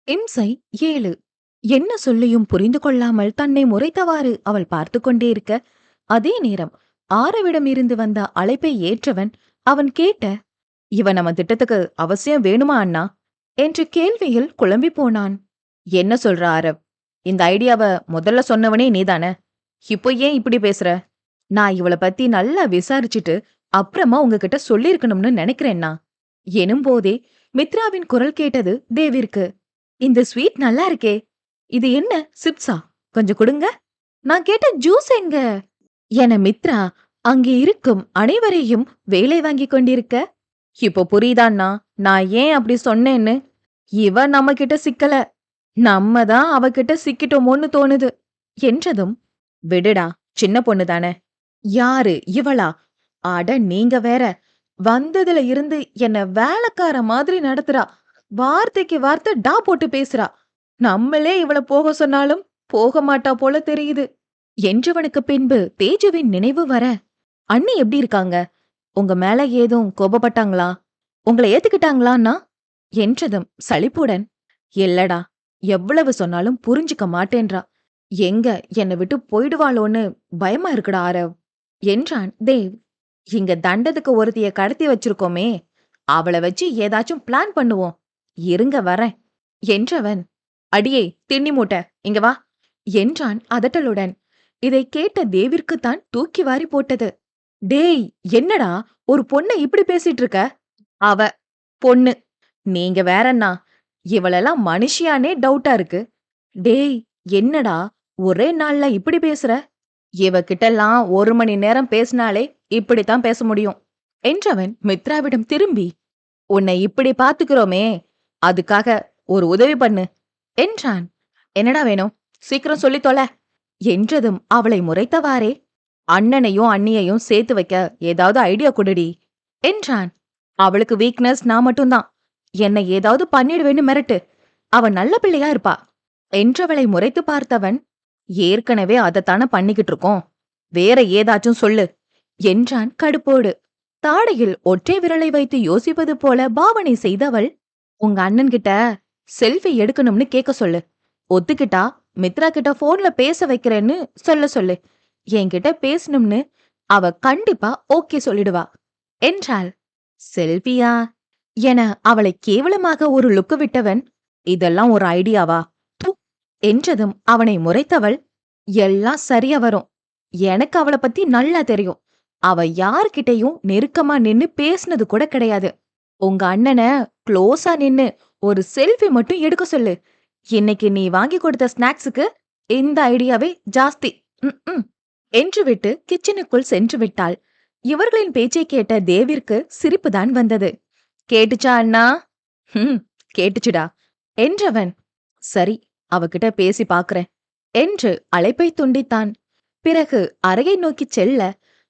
இம்சை 7. என்ன சொல்லியும் புரிந்து கொள்ளாமல் தன்னை முறைத்தவாறு அவள் பார்த்து கொண்டே இருக்க, அதே நேரம் ஆரவிடம் இருந்து வந்த அழைப்பை ஏற்றவன் அவன் கேட்ட, "இவ நம்ம திட்டத்துக்கு அவசியம் வேணுமா அண்ணா?" என்ற கேள்வியில் குழம்பிப் போனான். "என்ன சொல்ற ஆரவ்? இந்த ஐடியாவ முதல்ல சொன்னவனே நீதான? இப்போ ஏன் இப்படி பேசுற? நான் இவள பத்தி நல்லா விசாரிச்சுட்டு அப்புறமா உங்ககிட்ட சொல்லியிருக்கணும்னு நினைக்கிறேன்னா." எனும்போதே மித்ராவின் குரல் கேட்டது தேவிற்கு. "இந்த ஸ்வீட் நல்லா இருக்கே. இது என்ன சிப்ஸா? கொஞ்சம் குடுங்க. நான் கேட்ட ஜூஸ் எங்க?" என மித்ரா அங்கே இருக்கும் அனைவரையும் வேலை வாங்கிக் கொண்டிருக்க, "இப்போ புரியுதான்னா நான் ஏன் அப்படி சொன்னேன்னு? இவ நம்ம கிட்ட சிக்கல. நம்ம தான் அவகிட்ட சிக்கிட்டோமோன்னு தோணுது." என்றதும், "விடுடா, சின்ன பொண்ணு தானே." "யாரு இவளா? அட நீங்க வேற. வந்ததுல இருந்து என்ன வேலைக்கார மாதிரி நடத்துறா. வார்த்தைக்கு வார்த்தை டா போட்டு பேசுறா. நம்மளே இவள போக சொன்னாலும் போக மாட்டா போல தெரியுது." என்றவனுக்கு பின்பு தேஜுவின் நினைவு வர, "அண்ணி எப்படி இருக்காங்க? உங்க மேல ஏதும் கோபப்பட்டாங்களா? உங்கள ஏத்துக்கிட்டாங்களான்னா?" என்றதும் சலிப்புடன், "இல்லடா, எவ்வளவு சொன்னாலும் புரிஞ்சுக்க மாட்டேன்றா. எங்க என்ன விட்டு போயிடுவாளோன்னு பயமா இருக்குடா ஆரவ்" என்றான் தேவ். "இங்க தண்டத்துக்கு ஒருத்திய கடத்தி வச்சிருக்கோமே, அவள வச்சு ஏதாச்சும் பிளான் பண்ணுவோம். இருங்க வரேன்." என்றவன், "அடியே திண்ணி மூட்டை, இங்க வா" என்றான் அதட்டலுடன். இதைக் கேட்ட தேவிற்குத்தான் தூக்கி வாரி போட்டது. "டேய், என்னடா ஒரு பொண்ண இப்படி பேசிட்டு இருக்க? அவ பொண்ணு. நீங்க வேறண்ணா. இவளெல்லாம் மனுஷியானே டவுட்டா இருக்கு." "டேய், என்னடா ஒரே நாள்ல இப்படி பேசுற? இவகிட்டலாம் 1 மணி நேரம் பேசினாலே இப்படித்தான் பேச முடியும்." என்றவன் மித்ராவிடம் திரும்பி, "உன்னை இப்படி பாத்துக்கிறோமே, அதுக்காக ஒரு உதவி பண்ணு" என்றான். "என்னடா வேணும்? சீக்கிரம் சொல்லித் தொல." என்றதும் அவளை முறைத்தவாறே, "அண்ணனையும் அண்ணியையும் சேர்த்து வைக்க ஏதாவது ஐடியா குடுடி" என்றான். "அவளுக்கு வீக்னஸ் நான் மட்டும்தான். என்னை ஏதாவது பண்ணிடுவேன்னு மிரட்டு. அவ நல்ல பிள்ளையா இருப்பா." என்றவளை முறைத்து பார்த்தவன், "ஏற்கனவே அதத்தான பண்ணிக்கிட்டு இருக்கோம். வேற ஏதாச்சும் சொல்லு" என்றான் கடுப்போடு. தாடையில் ஒற்றை விரலை வைத்து யோசிப்பது போல பாவனை செய்தவள், "உங்க அண்ணன் கிட்ட செல்ஃபி எடுக்கணும்னு கேட்க சொல்லு. ஒத்துக்கிட்டா மித்ரா கிட்ட போன்ல பேச வைக்கிறேன்னு சொல்ல சொல்லு. என்கிட்ட பேசணும்னு அவ கண்டிப்பா ஓகே சொல்லிடுவா" என்றாள். "செல்ஃபியா?" என அவளை கேவலமாக ஒரு லுக்கு விட்டவன், "இதெல்லாம் ஒரு ஐடியாவா? ப்பு" என்றதும் அவனை முறைத்தவள், "எல்லாம் சரியா வரும். எனக்கு அவள பத்தி நல்லா தெரியும். அவ யார்கிட்டயும் நெருக்கமா நின்னு பேசுனது கூட கிடையாது. உங்க அண்ணன க்ளோஸா நின்னு ஒரு செல்ஃபி மட்டும் எடுக்க சொல்லு. இன்னைக்கு நீ வாங்கி கொடுத்த ஸ்நாக்ஸுக்கு இந்த ஐடியாவே ஜாஸ்தி." ம் என்றுவிட்டு கிச்சனுக்குள் சென்று விட்டாள். இவர்களின் பேச்சைக் கேட்ட தேவிற்கு சிரிப்புதான் வந்தது. "கேட்டுச்சா அண்ணா?" "ம் கேட்டுச்சுடா" என்றவன், "சரி, அவகிட்ட பேசி பாக்குறேன்" என்று அழைப்பை துண்டித்தான். பிறகு அறையை நோக்கிச் செல்ல,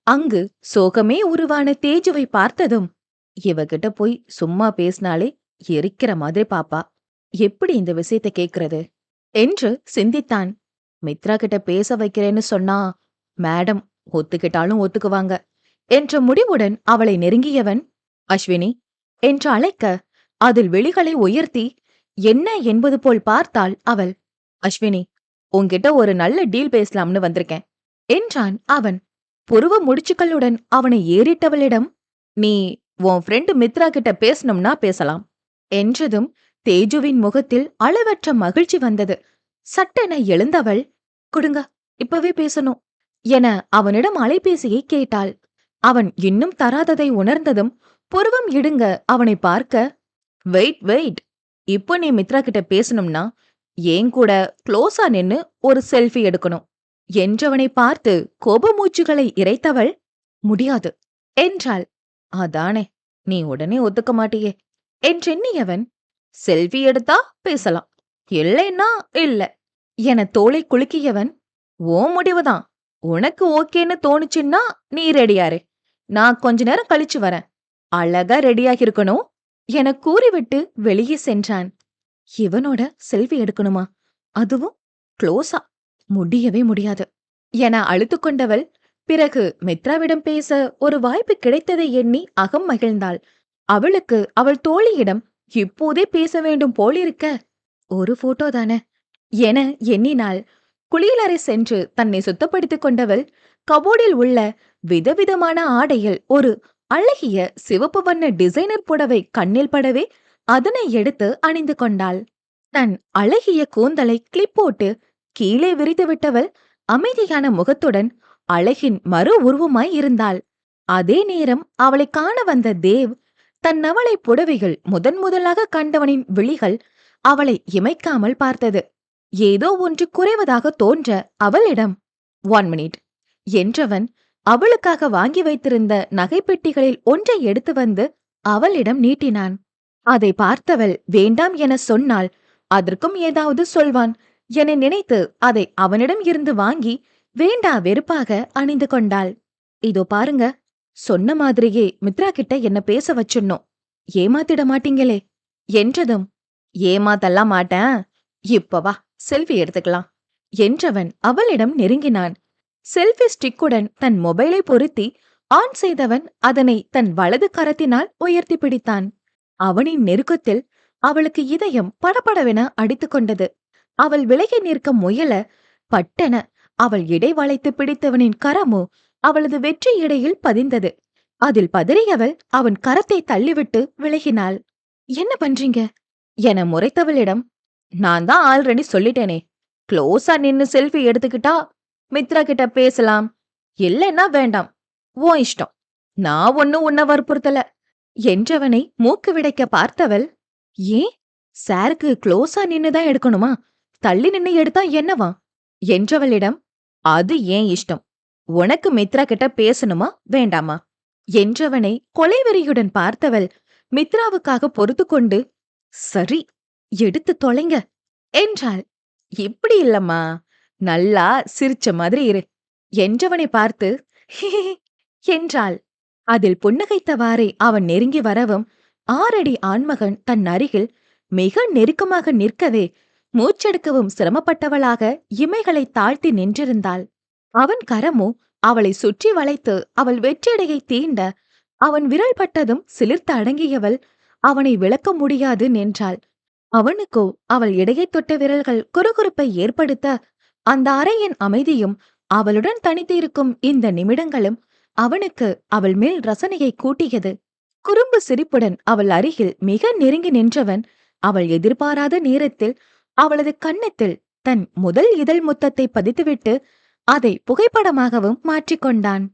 அங்கு சோகமே உருவான தேஜுவை பார்த்ததும், "இவகிட்ட போய் சும்மா பேசினாலே எரிக்கிற மாதிரி பாப்பா. எப்படி இந்த விஷயத்த கேக்குறது?" என்று சிந்தித்தான். "மித்ரா கிட்ட பேச வைக்கிறேன்னு சொன்னா மேடம் ஒத்துக்கிட்டாலும் ஒத்துக்குவாங்க" என்ற முடிவுடன் அவளை நெருங்கியவன், "அஸ்வினி" என்று அழைக்க, அதில் விழிகளை உயர்த்தி என்ன என்பது போல் பார்த்தாள் அவள். "அஸ்வினி, உன்கிட்ட ஒரு நல்ல டீல் பேசலாம்னு வந்திருக்கேன்" என்றான் அவன். புருவ முடிச்சுக்களுடன் அவனை ஏறிட்டவளிடம், "நீ உன் ஃப்ரெண்டு மித்ரா கிட்ட பேசணும்னா பேசலாம்" என்றதும் தேஜுவின் முகத்தில் அளவற்ற மகிழ்ச்சி வந்தது. சட்டென எழுந்தவள், "கொடுங்க, இப்பவே பேசணும்" என அவனிடம் அலைபேசியை கேட்டாள். அவன் இன்னும் தராததை உணர்ந்ததும் புருவம் இடுங்க அவனை பார்க்க, "வெயிட் வெயிட். இப்போ நீ மித்ரா கிட்ட பேசணும்னா ஏன் கூட க்ளோஸா நின்னு ஒரு செல்ஃபி எடுக்கணும்" என்றவனை பார்த்து கோபமூச்சுகளை இறைத்தவள், "முடியாது" என்றாள். "அதானே, நீ உடனே ஒத்துக்க மாட்டியே" என்றெண்ணியவன், "செல்ஃபி எடுத்தா பேசலாம், இல்லைன்னா இல்ல" என தோளை குலுக்கியவன், "ஓ முடிவுதான். உனக்கு ஓகேன்னு தோணுச்சுன்னா நீ ரெடியாரு. நான் கொஞ்ச நேரம் கழிச்சு வரேன். அழகா ரெடியாகி இருக்கணும்" என கூறிவிட்டு வெளியே சென்றான். இவனோட செல்ஃபி எடுக்கணுமா? அதுவும் க்ளோஸா? முடியவே முடியாது என அழுத்துக் கொண்டவள், பிறகு மித்ராவிடம் பேச ஒரு வாய்ப்பு கிடைத்ததை எண்ணி அகம் மகிழ்ந்தாள். அவளுக்கு அவள் தோழியிடம் இப்போதே பேச வேண்டும் போலிருக்க, ஒரு போட்டோ தானே என எண்ணினாள். குளியலறை சென்று தன்னை சுத்தப்படுத்திக் கொண்டவள் கபோர்டில் உள்ள விதவிதமான ஆடையில் ஒரு அழகிய சிவப்பு வண்ண டிசைனர் புடவை கண்ணில் படவே அதனை எடுத்து அணிந்து கொண்டாள். தன் அழகிய கூந்தலை கிளிப் போட்டு கீழே விரித்து விட்டவள் அமைதியான முகத்துடன் அழகின் மறு உருவமாய் இருந்தாள். அதே நேரம் அவளை காண வந்த தேவ் தன் நவளை புடவைகள் முதன் முதலாக கண்டவனின் விழிகள் அவளை இமைக்காமல் பார்த்தது. ஏதோ ஒன்று குறைவதாக தோன்ற அவளிடம் 1 மினிட் என்றவன் அவளுக்காக வாங்கி வைத்திருந்த நகைப்பெட்டிகளில் ஒன்றை எடுத்து வந்து அவளிடம் நீட்டினான். அதை பார்த்தவள் வேண்டாம் என சொன்னால் அதற்கும் ஏதாவது சொல்வான் என நினைத்து அதை அவனிடம் இருந்து வாங்கி வேண்டா வெறுப்பாக அணிந்து கொண்டாள். இதோ பாருங்க, சொன்ன மாதிரியே மித்ரா கிட்ட என்ன பேச வச்சிடணும், ஏமாத்திட மாட்டீங்களே என்றதும், ஏமாத்தல்லாம் மாட்டேன், இப்ப வா செல்ஃபி எடுத்துக்கலாம் என்றவன் அவளிடம் நெருங்கினான். செல்ஃபி ஸ்டிக்குடன் தன் மொபைலை பொருத்தி ஆன் செய்தவன் அதனை தன் வலது கரத்தினால் உயர்த்தி பிடித்தான். அவனின் நெருக்கத்தில் அவளுக்கு இதயம் படபடவென அடித்துக் கொண்டது. அவள் விலகி நிற்க முயல பட்டென அவள் இடை வளைத்து பிடித்தவனின் கரமோ அவளது வெற்றி இடையில் பதிந்தது. அதில் பதறியவள் அவன் கரத்தை தள்ளிவிட்டு விலகினாள். என்ன பண்றீங்க என முறைத்தவளிடம், நான் தான் ஆல்ரெடி சொல்லிட்டேனே, க்ளோஸா நின்னு செல்ஃபி எடுத்துக்கிட்டா மித்ரா கிட்ட பேசலாம், இல்லைன்னா வேண்டாம், உன் இஷ்டம், நான் ஒன்னும் உன்ன வற்புறுத்தல என்றவனை மூக்கு விடைக்க பார்த்தவள், ஏன் சாருக்கு க்ளோஸா நின்னுதான் எடுக்கணுமா, தள்ளி நின்னு எடுத்தா என்னவா என்றவளிடம், அது ஏன் இஷ்டம், உனக்கு மித்ரா கிட்ட பேசணுமா வேண்டாமா என்றவனை கொலைவெறியுடன் பார்த்தவள் மித்ராவுக்காக பொறுத்து கொண்டு, சரி எடுத்து தொலைங்க என்றாள். இப்படி இல்லம்மா, நல்லா சிரிச்ச மாதிரி இரு என்றவனை பார்த்து என்றாள். அதில் புன்னகைத்தவாறே அவன் நெருங்கி வரவும் 6 அடி ஆண்மகன் தன் அருகில் மிக நெருக்கமாக நிற்கவே மூச்செடுக்கவும் சிரமப்பட்டவளாக இமைகளை தாழ்த்தி நின்றிருந்தாள். அவன் கரமோ அவளை சுற்றி வளைத்து அவள் வெற்றிடையை தீண்ட அவன் விரல் பட்டதும் சிலிர்த்து அடங்கியவள் அவனை விளக்க முடியாது நின்றாள். அவனுக்கோ அவள் இடையை தொட்ட விரல்கள் குறுகுறுப்பை ஏற்படுத்த அந்த அறையின் அமைதியும் அவளுடன் தனித்து இருக்கும் இந்த நிமிடங்களும் அவனுக்கு அவள் மேல் ரசனையை கூட்டியது. குறும்பு சிரிப்புடன் அவள் அருகில் மிக நெருங்கி நின்றவன் அவள் எதிர்பாராத நேரத்தில் அவளது கன்னத்தில் தன் முதல் இதழ் முத்தத்தை பதித்துவிட்டு அதை புகைப்படமாகவும் மாற்றிக்கொண்டான்.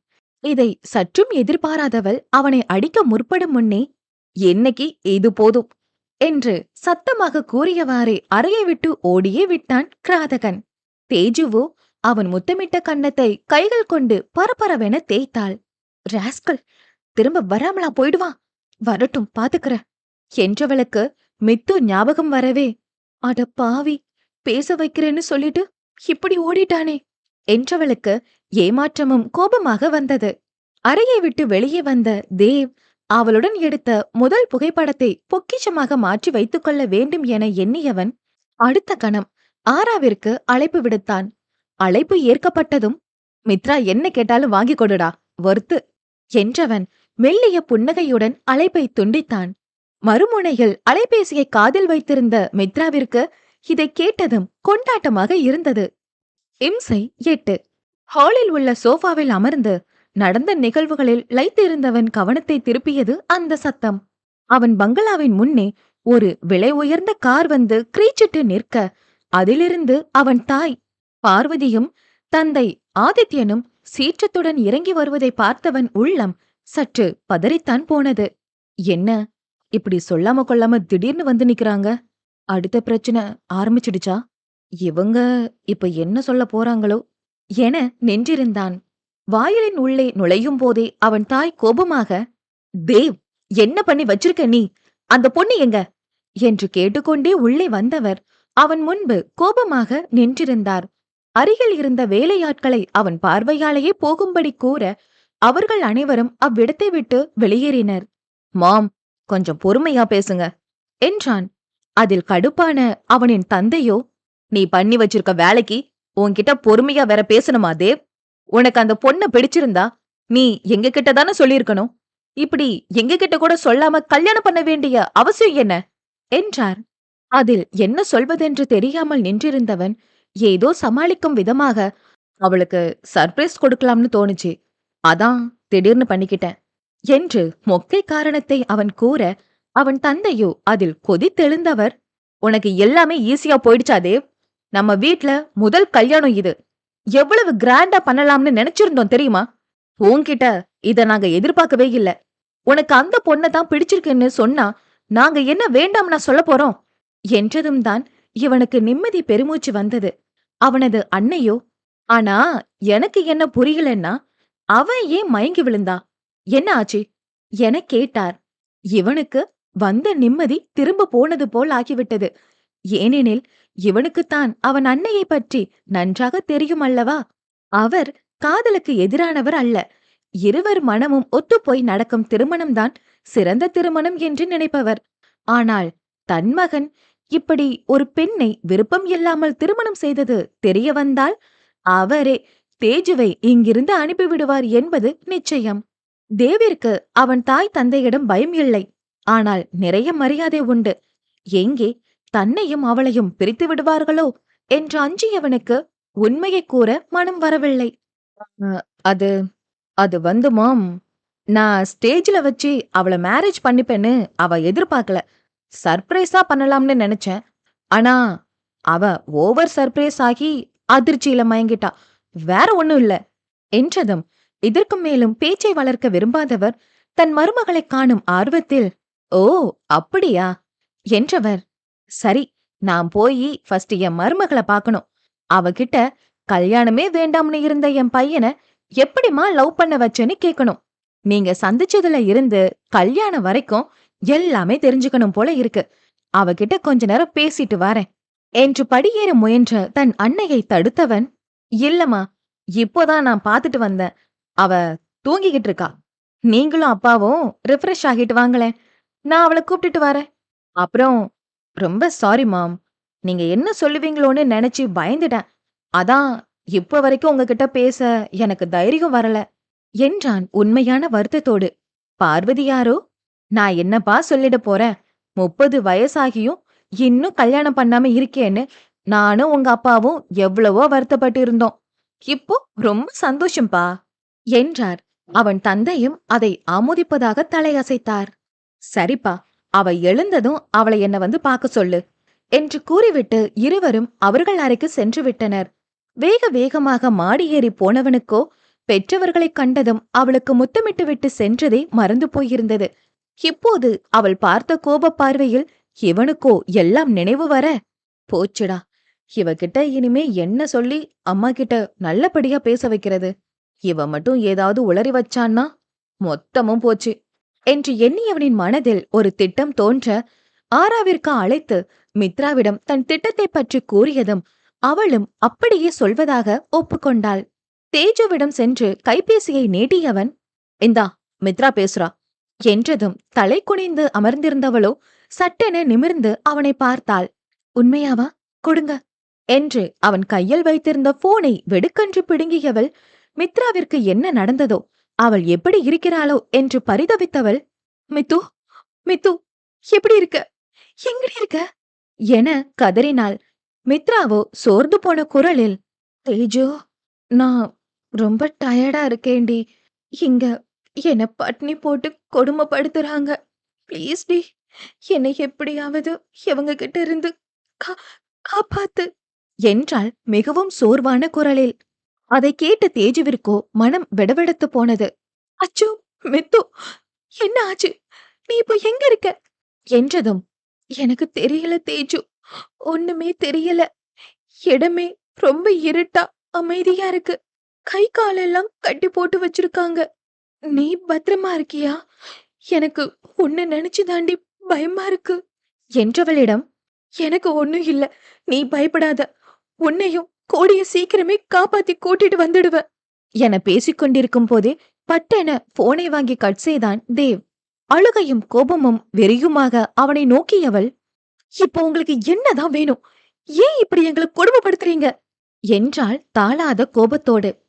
இதை சற்றும் எதிர்பாராதவள் அவனை அடிக்க முற்படும் முன்னே, என்னைக்கு இது போதும் என்று சத்தமாக கூறியவாறே அறையை விட்டு ஓடியே விட்டான் கிராதகன். தேஜுவோ அவன் முத்தமிட்ட கன்னத்தை கைகள் கொண்டு பரபரவென தேய்த்தாள். ராஸ்கல், திரும்ப வராமலா போயிடுவான், வரட்டும் பாத்துக்கிற என்றவளுக்கு மித்து ஞாபகம் வரவே, அட பாவி, பேச வைக்கிறேன்னு சொல்லிட்டு இப்படி ஓடிட்டானே என்றவளுக்கு ஏமாற்றமும் கோபமாக வந்தது. அறையை விட்டு வெளியே வந்த தேவ் அவளுடன் எடுத்த முதல் புகைப்படத்தை பொக்கிஷமாக மாற்றி வைத்துக் கொள்ள வேண்டும் என எண்ணியவன் அடுத்த கணம் ஆராவிற்கு அழைப்பு விடுத்தான். அழைப்பு ஏற்கப்பட்டதும், மித்ரா என்ன கேட்டாலும் வாங்கி கொடுடா, வறுத்து என்றவன் மெல்லிய புன்னகையுடன் அழைப்பை துண்டித்தான். மறுமுனையில் அலைபேசியை காதில் வைத்திருந்த மித்ராவிற்கு இதை கேட்டதும் கொண்டாட்டமாக இருந்தது. இம்சை 8. ஹாலில் உள்ள சோஃபாவில் அமர்ந்து நடந்த நிகழ்வுகளில் லைத்திருந்தவன் கவனத்தை திருப்பியது அந்த சத்தம். அவன் பங்களாவின் முன்னே ஒரு விலை உயர்ந்த கார் வந்து கிரீச்சிட்டு நிற்க, அதிலிருந்து அவன் தாய் பார்வதியும் தந்தை ஆதித்யனும் சீற்றத்துடன் இறங்கி வருவதை பார்த்தவன் உள்ளம் சற்று பதறித்தான் போனது. என்ன இப்படி சொல்லாம கொள்ளாம திடீர்னு வந்து நிக்கிறாங்க, அடுத்த பிரச்சனை ஆரம்பிச்சிடுச்சா, இவங்க இப்ப என்ன சொல்ல போறாங்களோ என நின்றிருந்தான். வாயிலின் உள்ளே நுழையும் போதே அவன் தாய் கோபமாக, தேவ், என்ன பண்ணி வச்சிருக்க நீ, அந்த பொண்ணு எங்க என்று கேட்டுக்கொண்டே உள்ளே வந்தவர் அவன் முன்பு கோபமாக நின்றிருந்தார். அருகில் இருந்த வேலையாட்களை அவன் பார்வையாலேயே போகும்படி கூற அவர்கள் அனைவரும் அவ்விடத்தை விட்டு வெளியேறினர். மாம், கொஞ்சம் பொறுமையா பேசுங்க என்றான். அதில் கடுப்பான அவனின் தந்தையோ, நீ பண்ணி வச்சிருக்க வேலைக்கு உன்கிட்ட பொறுமையா வேற பேசணுமா தேவ், உனக்கு அந்த பொண்ண பிடிச்சிருந்தா நீ எங்க கிட்ட தானே சொல்லிருக்கணும், இப்படி எங்க கிட்ட கூட சொல்லாம கல்யாணம் பண்ண வேண்டிய அவசியம் என்ன என்றார். அதில் என்ன சொல்வதென்று தெரியாமல் நின்றிருந்தவன் ஏதோ சமாளிக்கும் விதமாக, அவளுக்கு சர்ப்ரைஸ் கொடுக்கலாம்னு தோணுச்சு. அதான் திடீர்னு பண்ணிக்கிட்டேன் என்று மொக்கை காரணத்தை அவன் கூற, அவன் தந்தையோ அதில் கொதித்தெழுந்தவர், உனக்கு எல்லாமே ஈஸியா போயிடுச்சா தேவ்? நம்ம வீட்ல முதல் கல்யாணம் இது. எவ்வளவு கிராண்டா பண்ணலாம்னு நினைச்சிருந்தோம் தெரியுமா? உன்கிட்ட இத நாங்க எதிர்பார்க்கவே இல்ல. உனக்கு அந்த பொண்ண தான் பிடிச்சிருக்குன்னு சொன்னா நாங்க என்ன வேண்டாம்னா சொல்லப் போறோம்? என்றதும் தான் இவனுக்கு நிம்மதி பெருமூச்சு வந்தது. அவனது அன்னையோ, ஆனா எனக்கு என்ன புரியலன்னா, அவன் ஏன் மயங்கி விழுந்தா? என்ன ஆச்சு? எனக் கேட்டார். இவனுக்கு வந்த நிம்மதி திரும்ப போனது போல் ஆகிவிட்டது. ஏனெனில் இவனுக்குத்தான் அவன் அன்னையைப் பற்றி நன்றாக தெரியும் அல்லவா? அவர் காதலுக்கு எதிரானவர் அல்ல. இருவர் மனமும் ஒத்துப்போய் நடக்கும் திருமணம்தான் சிறந்த திருமணம் என்று நினைப்பவர். ஆனால் தன் மகன் இப்படி ஒரு பெண்ணை விருப்பம் இல்லாமல் திருமணம் செய்தது தெரிய வந்தால் அவரே தேஜுவை இங்கிருந்து அனுப்பிவிடுவார் என்பது நிச்சயம். தேவிற்கு அவன் தாய் தந்தையிடம் பயம் இல்லை. ஆனால் நிறைய மரியாதை உண்டு. எங்கே தன்னையும் அவளையும் பிரித்து விடுவார்களோ என்று அஞ்சியவனுக்கு உண்மையை கூற மனம் வரவில்லை. "அ, அது அது வந்து மாம், நான் ஸ்டேஜ்ல வச்சு அவள மேரேஜ் பண்ணிப்பேன்னு அவ எதிர்பார்க்கல. சர்ப்ரைஸா பண்ணலாம்னு நினைச்சேன். ஆனா அவ ஓவர் சர்ப்ரைஸ் ஆகி அதிர்ச்சியில மயங்கிட்டா. வேற ஒண்ணும் இல்ல" என்றதும் இதற்கும் மேலும் பேச்சை வளர்க்க விரும்பாதவர் தன் மருமகளைக் காணும் ஆர்வத்தில், "ஓ, அப்படியா?" என்றவர், "சரி, நான் போயி ஃபர்ஸ்ட் என் மருமகள பார்க்கணும். அவகிட்ட கல்யாணமே வேண்டாம்னு இருந்த என் பையன எப்படிம்மா லவ் பண்ண வச்சேன்னு கேட்கணும். நீங்க சந்திச்சதுல இருந்து கல்யாணம் வரைக்கும் எல்லாமே தெரிஞ்சுக்கணும் போல இருக்கு. அவகிட்ட கொஞ்ச நேரம் பேசிட்டு வாரேன்" என்று படியேற முயன்ற தன் அன்னையை தடுத்தவன், "இல்லம்மா, இப்போதான் நான் பார்த்துட்டு வந்தேன். அவ தூங்கிக்கிட்டு இருக்கா. நீங்களும் அப்பாவும் ரிஃப்ரெஷ் ஆகிட்டு வாங்களேன். நான் அவள கூப்பிட்டுட்டு வரேன். அப்புறம் ரொம்ப சாரி மாம். நீங்க என்ன சொல்லுவீங்களோன்னு நெனச்சு பயந்துட்டேன். அதான் இப்ப வரைக்கும் உங்ககிட்ட பேச எனக்கு தைரியம் வரல" என்றான் உண்மையான வருத்தத்தோடு. பார்வதியாரோ, "நான் என்னப்பா சொல்லிடப் போறேன்? 30 வயசாகியும் இன்னும் கல்யாணம் பண்ணாம இருக்கேன்னு நானும் உங்க அப்பாவும் எவ்வளவோ வருத்தப்பட்டு இருந்தோம். இப்போ ரொம்ப சந்தோஷம்பா" என்றார். அவன் தந்தையும் அதை ஆமோதிப்பதாக தலையசைத்தார். "சரிப்பா, அவ எழுந்ததும் அவளை என்ன வந்து பார்க்க சொல்லு" என்று கூறிவிட்டு இருவரும் அவர்கள் அறைக்கு சென்று விட்டனர். வேக வேகமாக மாடி ஏறி போனவனுக்கோ பெற்றவர்களைக் கண்டதும் அவளுக்கு முத்தமிட்டு விட்டு சென்றதே மறந்து போயிருந்தது. இப்போது அவள் பார்த்த கோபப் பார்வையில் இவனுக்கோ எல்லாம் நினைவு வர, போச்சுடா, இவகிட்ட இனிமே என்ன சொல்லி அம்மா கிட்ட நல்லபடியா பேச வைக்கிறது? இவ மட்டும் ஏதாவது உளறி வச்சான்னா மொத்தமும் போச்சு என்று எண்ணியவனின் மனதில் ஒரு திட்டம் தோன்ற, ஆராவிற்கு அழைத்து மித்ராவிடம் தன் திட்டத்தைப் பற்றி கூறியதும் அவளும் அப்படியே சொல்வதாக ஒப்புக்கொண்டாள். தேஜுவிடம் சென்று கைபேசியை நீட்டியவன், "இந்தா, மித்ரா பேசுறா" என்றதும் தலை குனிந்து அமர்ந்திருந்தவளோ சட்டென நிமிர்ந்து அவனை பார்த்தாள். "உண்மையாவா? கொடுங்க" என்று அவன் கையில் வைத்திருந்த போனை வெடுக்கென்று பிடுங்கியவள், மித்ராவிற்கு என்ன நடந்ததோ, அவள் எப்படி இருக்கிறாளோ என்று பரிதவித்தவள், "மித்து, மித்து, எப்படி இருக்க? எங்கடி இருக்க?" என கதறினாள். மித்ராவோ சோர்ந்து போன குரலில், "தேஜு, நான் ரொம்ப டயர்டா இருக்கேன்டி. இங்க என்ன பட்னி போட்டு கொடுமைப்படுத்துறாங்க. ப்ளீஸ் டி, என்னை எப்படியாவது இவங்க கிட்ட இருந்து கா காப்பாத்து" என்றாள் மிகவும் சோர்வான குரலில். அதைக் கேட்ட தேஜுவிற்கோ மனம் வெடவெடத்து போனது. "அச்சோ, மித்து, என்ன ஆச்சு? நீ இப்போ எங்க இருக்க?" என்றதும், "எனக்கு தெரியல தேஜு, ஒண்ணுமே தெரியல. இடமே ரொம்ப இருட்டா அமைதியா இருக்கு. கை காலெல்லாம் கட்டி போட்டு வச்சிருக்காங்க. நீ பத்திரமா இருக்கியா? எனக்கு உன்னை நினைச்சு தாண்டி பயமா இருக்கு" என்றவளிடம், "எனக்கு ஒண்ணும் இல்ல, நீ பயப்படாத. உன்னையும் கூடிய சீக்கிரமே காப்பாத்தி கூட்டிட்டு வந்துடுவ" என பேசிக் கொண்டிருக்கும் போதே பட்டென போனை வாங்கி கட் செய்தான் தேவ். அழுகையும் கோபமும் வெறியுமாக அவனை நோக்கியவள், "இப்போ உங்களுக்கு என்னதான் வேணும்? ஏன் இப்படி எங்களை கொடுமைப்படுத்துறீங்க?" என்றாள் தாளாத கோபத்தோடு.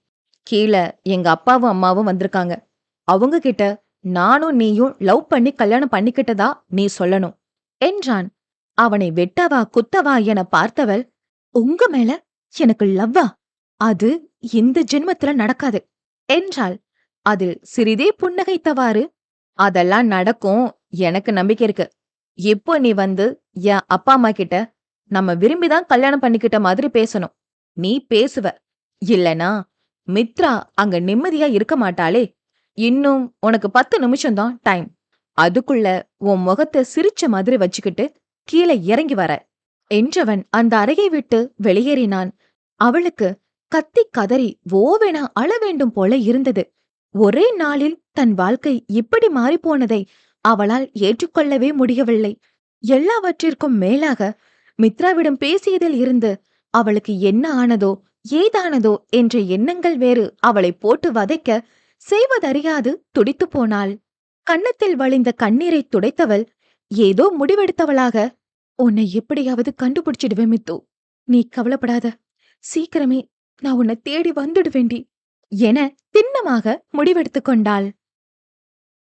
"கீழ எங்க அப்பாவும் அம்மாவும் வந்திருக்காங்க. அவங்க கிட்ட நானும் நீயும் லவ் பண்ணி கல்யாணம் பண்ணிக்கிட்டதா நீ சொல்லணும்" என்றான். அவனை வெட்டவா குத்தவா என பார்த்தவள், உங்க மேல எனக்கு லவ்வா? அது இந்த ஜென்மத்துல நடக்காது என்றாள். அதில் சிறிதே புன்னகைத்தவாறு, அதெல்லாம் நடக்கும், எனக்கு நம்பிக்கை இருக்கு. இப்போ நீ வந்து என் அப்பா அம்மா கிட்ட நம்ம விரும்பிதான் கல்யாணம் பண்ணிக்கிட்ட மாதிரி பேசணும். நீ பேசுவ. இல்லனா மித்ரா அங்க நிம்மதியா இருக்க மாட்டாளே. இன்னும் உனக்கு 10 நிமிஷம் தான் டைம். அதுக்குள்ள உன் முகத்த சிரிச்ச மாதிரி வச்சுக்கிட்டு கீழ இறங்கி வர என்றவன் அந்த அறையை விட்டு வெளியேறினான். அவளுக்கு கத்தி கதறி ஓவென அழ வேண்டும் போல இருந்தது. ஒரே நாளில் தன் வாழ்க்கை இப்படி மாறிப்போனதை அவளால் ஏற்றுக்கொள்ளவே முடியவில்லை. எல்லாவற்றிற்கும் மேலாக மித்ராவிடம் பேசியதில் இருந்து அவளுக்கு என்ன ஆனதோ ஏதானதோ என்ற எண்ணங்கள் வேறு அவளை போட்டு வதைக்க செய்வதறியாது துடித்துப் போனாள். கன்னத்தில் வழிந்த கண்ணீரை துடைத்தவள் ஏதோ முடிவெடுத்தவளாக, உன்னை எப்படியாவது கண்டுபிடிச்சிடுவேன் மித்து. நீ கவலைப்படாத. சீக்கிரமே நான் உன்னை தேடி வந்துடுவேண்டி என திண்ணமாக முடிவெடுத்துக் கொண்டாள்.